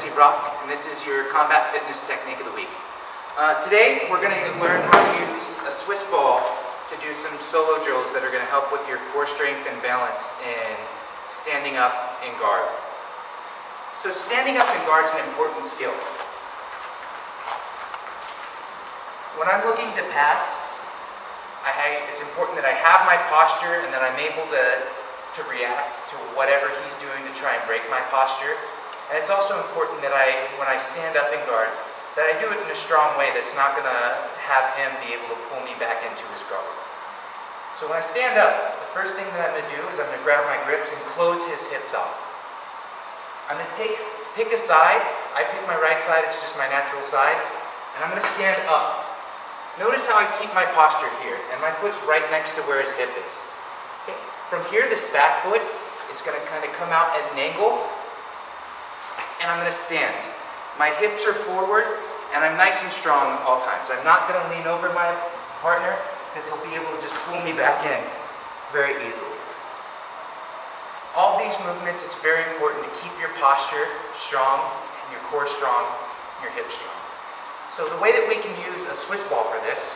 and this is your combat fitness technique of the week. Today we're going to learn how to use a Swiss ball to do some solo drills that are going to help with your core strength and balance in standing up in guard. So standing up in guard is an important skill. When I'm looking to pass, it's important that I have my posture and that I'm able to react to whatever he's doing to try and break my posture. And it's also important that when I stand up in guard, that I do it in a strong way that's not going to have him be able to pull me back into his guard. So when I stand up, the first thing that I'm going to do is I'm going to grab my grips and close his hips off. I'm going to pick a side. I pick my right side, it's just my natural side, and I'm going to stand up. Notice how I keep my posture here, and my foot's right next to where his hip is. Okay. From here, this back foot is going to kind of come out at an angle, and I'm going to stand. My hips are forward, and I'm nice and strong all times. I'm not going to lean over my partner, because he'll be able to just pull me back in very easily. All these movements, it's very important to keep your posture strong, and your core strong, and your hips strong. So the way that we can use a Swiss ball for this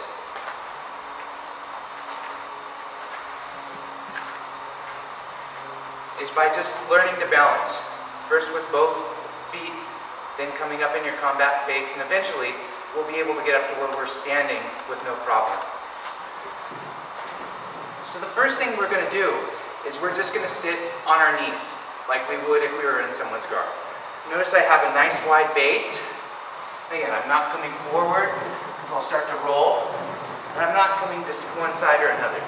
is by just learning to balance. First with both feet, then coming up in your combat base, and eventually we'll be able to get up to where we're standing with no problem. So the first thing we're going to do is we're just going to sit on our knees like we would if we were in someone's guard. Notice I have a nice wide base. Again, I'm not coming forward because I'll start to roll, and I'm not coming to one side or another.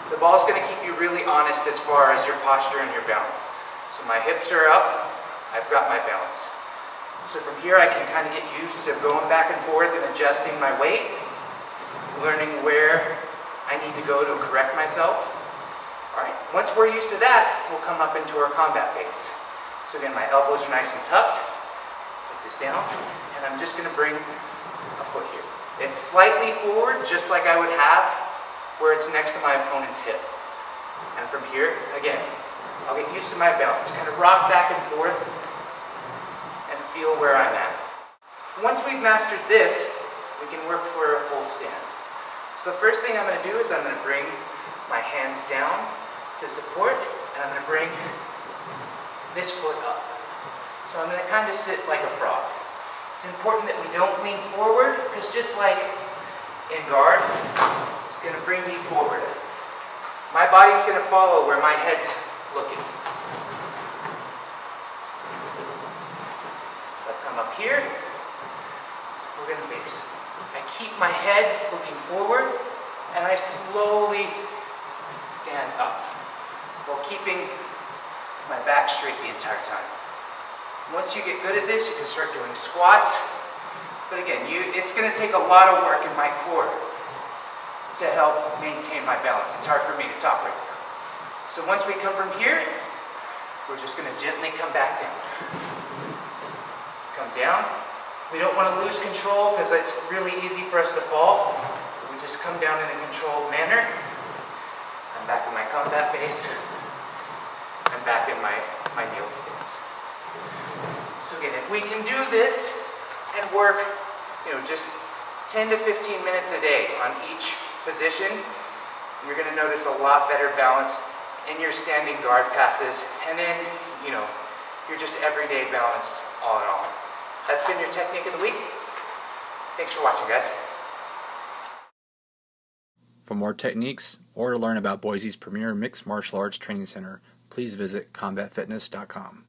The ball is going to keep you really honest as far as your posture and your balance. So my hips are up, I've got my balance. So from here I can kind of get used to going back and forth and adjusting my weight, learning where I need to go to correct myself. Alright, once we're used to that, we'll come up into our combat base. So again, my elbows are nice and tucked. Put this down, and I'm just going to bring a foot here. It's slightly forward, just like I would have where it's next to my opponent's hip. And from here, again, I'll get used to my balance. Kind of rock back and forth and feel where I'm at. Once we've mastered this, we can work for a full stand. So the first thing I'm going to do is I'm going to bring my hands down to support, and I'm going to bring this foot up. So I'm going to kind of sit like a frog. It's important that we don't lean forward, because just like in guard, it's going to bring me forward. My body's going to follow where my head's looking. So I've come up here, we're going to base. I keep my head looking forward, and I slowly stand up, while keeping my back straight the entire time. Once you get good at this, you can start doing squats. But again, it's going to take a lot of work in my core to help maintain my balance. It's hard for me to talk right now. So once we come from here, we're just going to gently come back down. Come down. We don't want to lose control because it's really easy for us to fall. We just come down in a controlled manner. I'm back in my combat base. I'm back in my kneeled stance. So again, if we can do this and work, just 10 to 15 minutes a day on each position, you're going to notice a lot better balance in your standing guard passes, and then, your just everyday balance all in all. That's been your technique of the week. Thanks for watching, guys. For more techniques or to learn about Boise's premier mixed martial arts training center, please visit combatfitness.com.